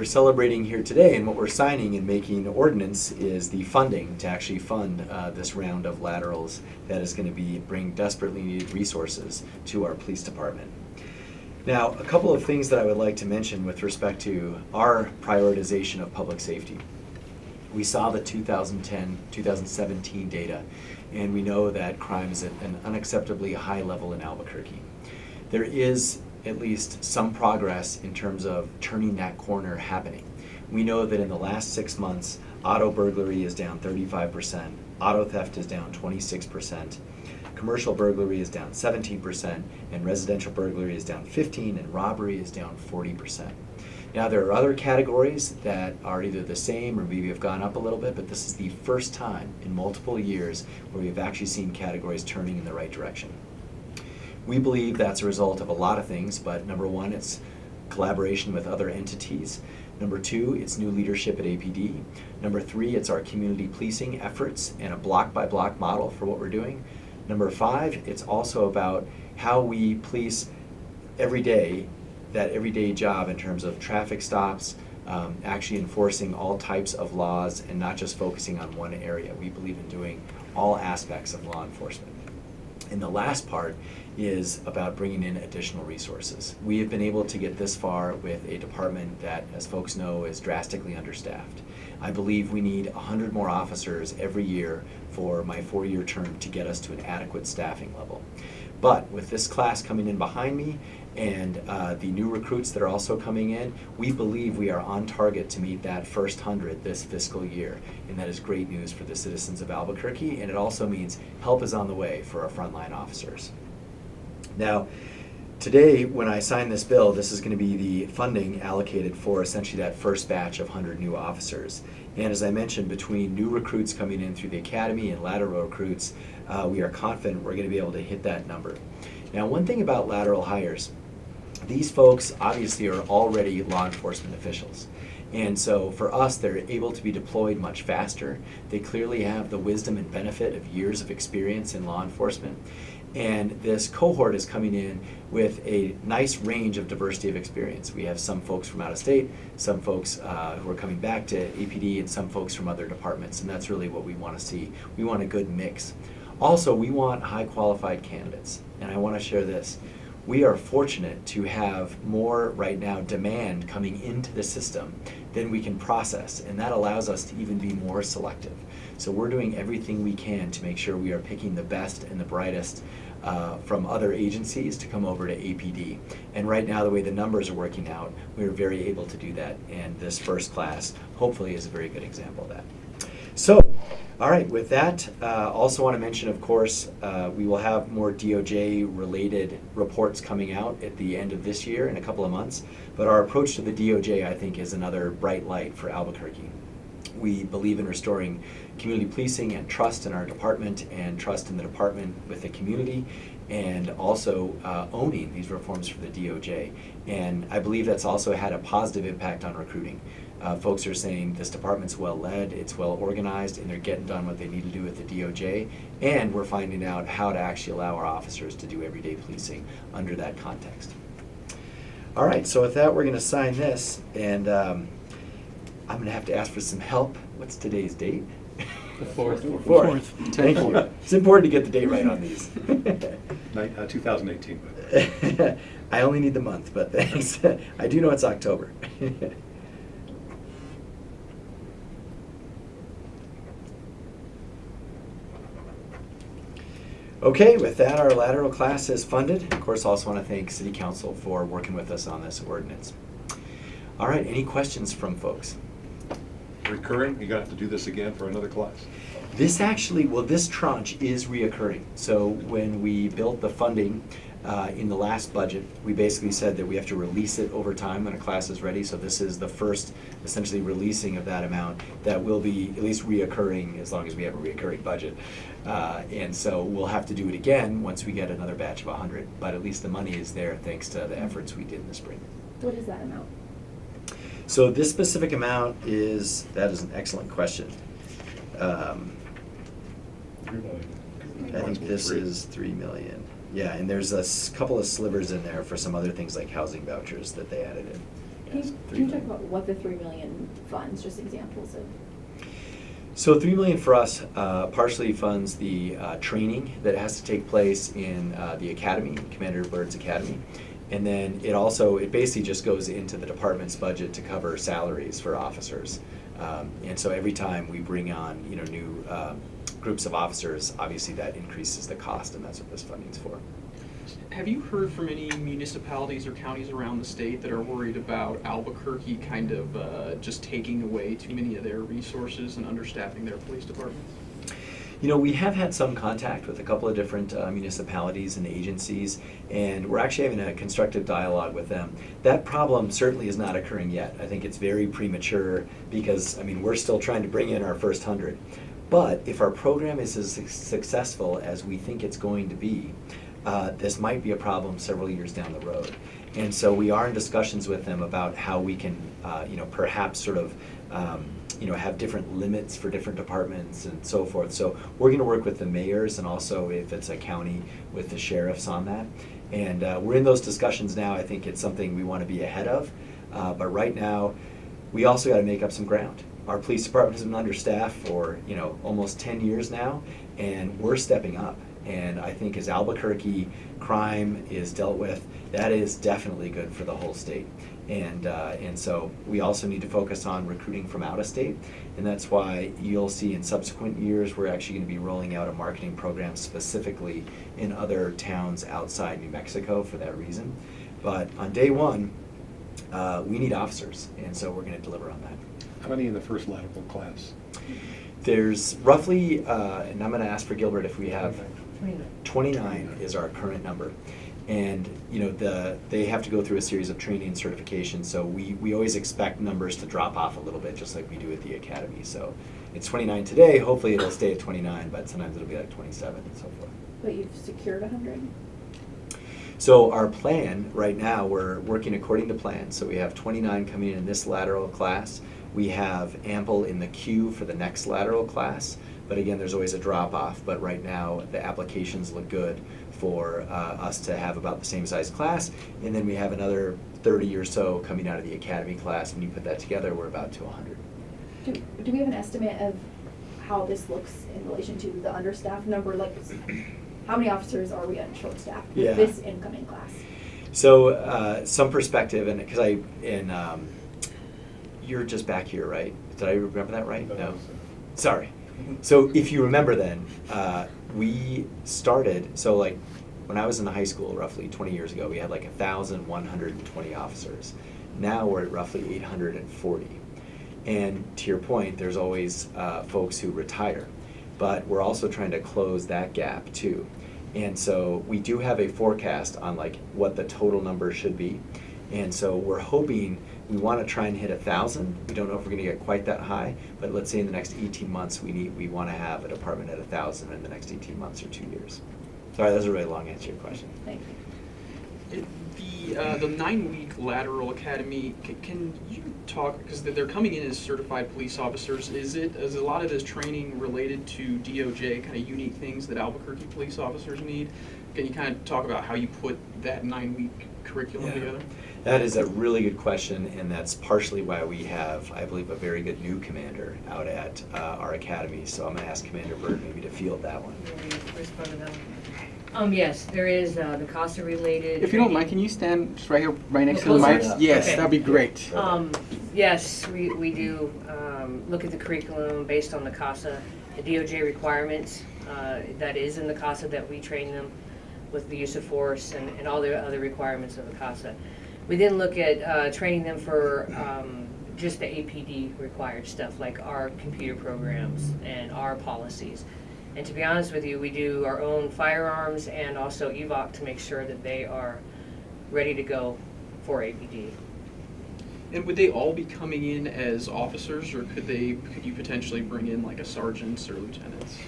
we're celebrating here today and what we're signing and making ordinance is the funding to actually fund this round of laterals that is going to bring desperately needed resources to our police department. Now, a couple of things that I would like to mention with respect to our prioritization of public safety. We saw the 2010-2017 data, and we know that crime is at an unacceptably high level in Albuquerque. There is at least some progress in terms of turning that corner happening. We know that in the last 6 months, auto burglary is down 35%, auto theft is down 26%, commercial burglary is down 17%, and residential burglary is down 15%, and robbery is down 40%. Now, there are other categories that are either the same or maybe have gone up a little bit, but this is the first time in multiple years where we've actually seen categories turning in the right direction. We believe that's a result of a lot of things, but number one, it's collaboration with other entities. Number two, it's new leadership at APD. Number three, it's our community policing efforts and a block-by-block model for what we're doing. Number five, it's also about how we police every day, that everyday job in terms of traffic stops, actually enforcing all types of laws and not just focusing on one area. We believe in doing all aspects of law enforcement. And the last part is about bringing in additional resources. We have been able to get this far with a department that, as folks know, is drastically understaffed. I believe we need 100 more officers every year for my 4-year term to get us to an adequate staffing level. But with this class coming in behind me and the new recruits that are also coming in, we believe we are on target to meet that first 100 this fiscal year. And that is great news for the citizens of Albuquerque, and it also means help is on the way for our frontline officers. Now, today, when I sign this bill, this is going to be the funding allocated for essentially that first batch of 100 new officers. And as I mentioned, between new recruits coming in through the academy and lateral recruits, we are confident we're going to be able to hit that number. Now, one thing about lateral hires, these folks obviously are already law enforcement officials. And so for us, they're able to be deployed much faster. They clearly have the wisdom and benefit of years of experience in law enforcement. And this cohort is coming in with a nice range of diversity of experience. We have some folks from out of state, some folks who are coming back to APD, and some folks from other departments, and that's really what we want to see. We want a good mix. Also, we want high qualified candidates, and I want to share this. We are fortunate to have more right now demand coming into the system than we can process, and that allows us to even be more selective. So we're doing everything we can to make sure we are picking the best and the brightest from other agencies to come over to APD. And right now, the way the numbers are working out, we're very able to do that, and this first class hopefully is a very good example of that. So, all right, with that, also want to mention, of course, we will have more DOJ-related reports coming out at the end of this year in a couple of months, but our approach to the DOJ, I think, is another bright light for Albuquerque. We believe in restoring community policing and trust in our department and trust in the department with the community, and also owning these reforms for the DOJ. And I believe that's also had a positive impact on recruiting. Folks are saying this department's well led, it's well organized, and they're getting done what they need to do with the DOJ, and we're finding out how to actually allow our officers to do everyday policing under that context. All right, so with that, we're going to sign this, and I'm going to have to ask for some help. What's today's date? The 4th. 4th. Thank you. It's important to get the date right on these. 2018. I only need the month, but thanks. I do know it's October. Okay, with that, our lateral class is funded. Of course, I also want to thank City Council for working with us on this ordinance. All right, any questions from folks? Recurring? You got to do this again for another class? This actually, well, this tranche is reoccurring. So when we built the funding in the last budget, we basically said that we have to release it over time when a class is ready. So this is the first, essentially, releasing of that amount that will be at least reoccurring as long as we have a reoccurring budget. And so we'll have to do it again once we get another batch of 100. But at least the money is there thanks to the efforts we did in the spring. What is that amount? So this specific amount is, that is an excellent question. I think this is 3 million. Yeah, and there's a couple of slivers in there for some other things like housing vouchers that they added in. Yes, Can 3 you talk million. about what the 3 million funds, just examples of? So $3 million for us partially funds the training that has to take place in the academy, Commander Byrd's Academy. And then it basically just goes into the department's budget to cover salaries for officers. And so every time we bring on, new groups of officers, obviously that increases the cost, and that's what this funding's for. Have you heard from any municipalities or counties around the state that are worried about Albuquerque kind of just taking away too many of their resources and understaffing their police departments? We have had some contact with a couple of different municipalities and agencies, and we're actually having a constructive dialogue with them. That problem certainly is not occurring yet. I think it's very premature because, we're still trying to bring in our first 100. But if our program is as successful as we think it's going to be, this might be a problem several years down the road. And so we are in discussions with them about how we can, perhaps sort of, have different limits for different departments and so forth. So we're going to work with the mayors and also, if it's a county, with the sheriffs on that. And we're in those discussions now. I think it's something we want to be ahead of. But right now, we also got to make up some ground. Our police department has been understaffed for, almost 10 years now, and we're stepping up. And I think as Albuquerque crime is dealt with, that is definitely good for the whole state. And so we also need to focus on recruiting from out of state, and that's why you'll see in subsequent years we're actually going to be rolling out a marketing program specifically in other towns outside New Mexico for that reason. But on day one, we need officers, and so we're going to deliver on that. How many in the first lateral class? There's roughly, and I'm going to ask for Gilbert if we have 29 is our current number. And they have to go through a series of training and certifications, so we always expect numbers to drop off a little bit, just like we do at the academy. So it's 29 today, hopefully it'll stay at 29, but sometimes it'll be like 27 and so forth. But you've secured 100? So our plan right now, we're working according to plan. So we have 29 coming in this lateral class. We have ample in the queue for the next lateral class. But again, there's always a drop-off. But right now, the applications look good for us to have about the same size class. And then we have another 30 or so coming out of the academy class. When you put that together, we're about to 100. Do we have an estimate of how this looks in relation to the understaffed number? Like, how many officers are we at short-staffed with Yeah. this incoming class? So some perspective, and because you're just back here, right? Did I remember that right? No. Sorry. So if you remember then, we started, so like when I was in high school roughly 20 years ago, we had like 1,120 officers. Now we're at roughly 840. And to your point, there's always folks who retire. But we're also trying to close that gap too. And so we do have a forecast on like what the total number should be. And so we're hoping, we want to try and hit 1,000. We don't know if we're going to get quite that high, but let's say in the next 18 months we want to have a department at 1,000 in the next 18 months or 2 years. Sorry, that was a really long answer to your question. Thank you. The 9-week lateral academy, can you talk, because they're coming in as certified police officers, is a lot of this training related to DOJ, kind of unique things that Albuquerque police officers need? Can you kind of talk about how you put that 9-week curriculum together? That is a really good question, and that's partially why we have, I believe, a very good new commander out at our academy. So I'm going to ask Commander Byrd maybe to field that one. Yes, there is the CASA related. If you don't mind, can you stand just right here, right next to the Closer? mic? Yes, Okay. that'd be great. Yes, we do look at the curriculum based on the CASA, the DOJ requirements that is in the CASA that we train them with the use of force and all the other requirements of the CASA. We then look at training them for just the APD required stuff, like our computer programs and our policies. And to be honest with you, we do our own firearms and also EVOC to make sure that they are ready to go for APD. And would they all be coming in as officers, or could you potentially bring in like a sergeants or lieutenants?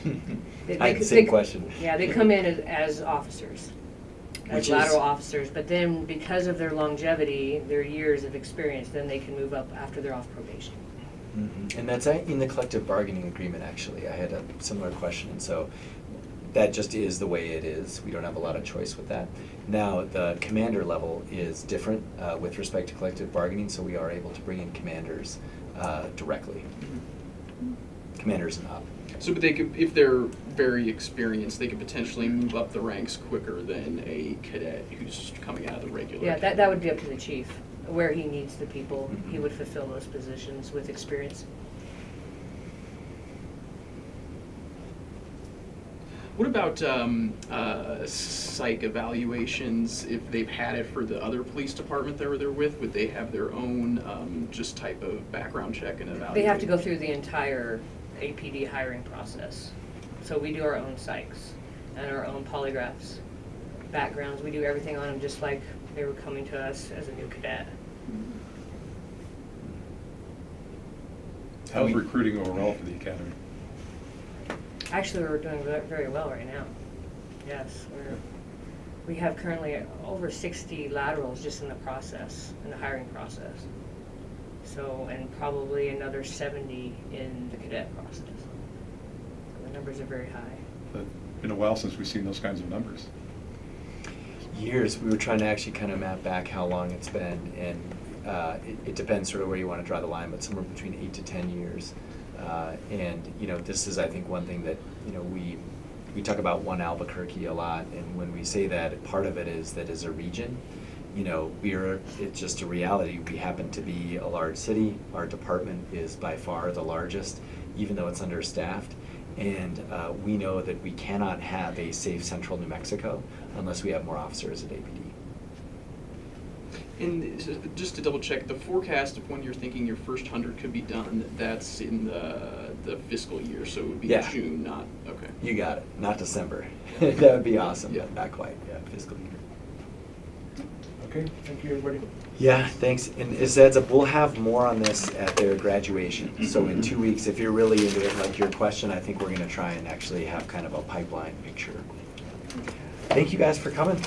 I had the same question. Yeah, they come in as officers, as lateral officers, but then because of their longevity, their years of experience, then they can move up after they're off probation. Mm-hmm. And that's in the collective bargaining agreement, actually. I had a similar question. And so that just is the way it is. We don't have a lot of choice with that. Now, the commander level is different with respect to collective bargaining, so we are able to bring in commanders directly. Commanders and up. So, but they could, if they're very experienced, they could potentially move up the ranks quicker than a cadet who's coming out of the regular. Yeah, that would be up to the chief. Where he needs the people, he would fulfill those positions with experience. What about psych evaluations? If they've had it for the other police department that they're with, would they have their own just type of background check and evaluation? They have to go through the entire APD hiring process. So we do our own psychs and our own polygraphs, backgrounds. We do everything on them just like they were coming to us as a new cadet. How's recruiting overall for the academy? Actually, we're doing very well right now. Yes, we have currently over 60 laterals just in the process, in the hiring process. So, and probably another 70 in the cadet process. So the numbers are very high. It's been a while since we've seen those kinds of numbers. Years. We were trying to actually kind of map back how long it's been, and it depends sort of where you want to draw the line, but somewhere between 8 to 10 years. And you know, this is, I think, one thing that, you know, we talk about one Albuquerque a lot, and when we say that, part of it is that as a region, you know, it's just a reality. We happen to be a large city. Our department is by far the largest, even though it's understaffed. And we know that we cannot have a safe central New Mexico unless we have more officers at APD. And just to double check, the forecast of when you're thinking your first 100 could be done, that's in the fiscal year, so it would be Yeah. June, not, okay. You got it. Not December. That would be awesome, Yeah. but not quite. Yeah, fiscal year. Okay, thank you, everybody. Yeah, thanks. And as heads up, we'll have more on this at their graduation. So in 2 weeks, if you're really into it, like your question, I think we're going to try and actually have kind of a pipeline picture. Thank you guys for coming.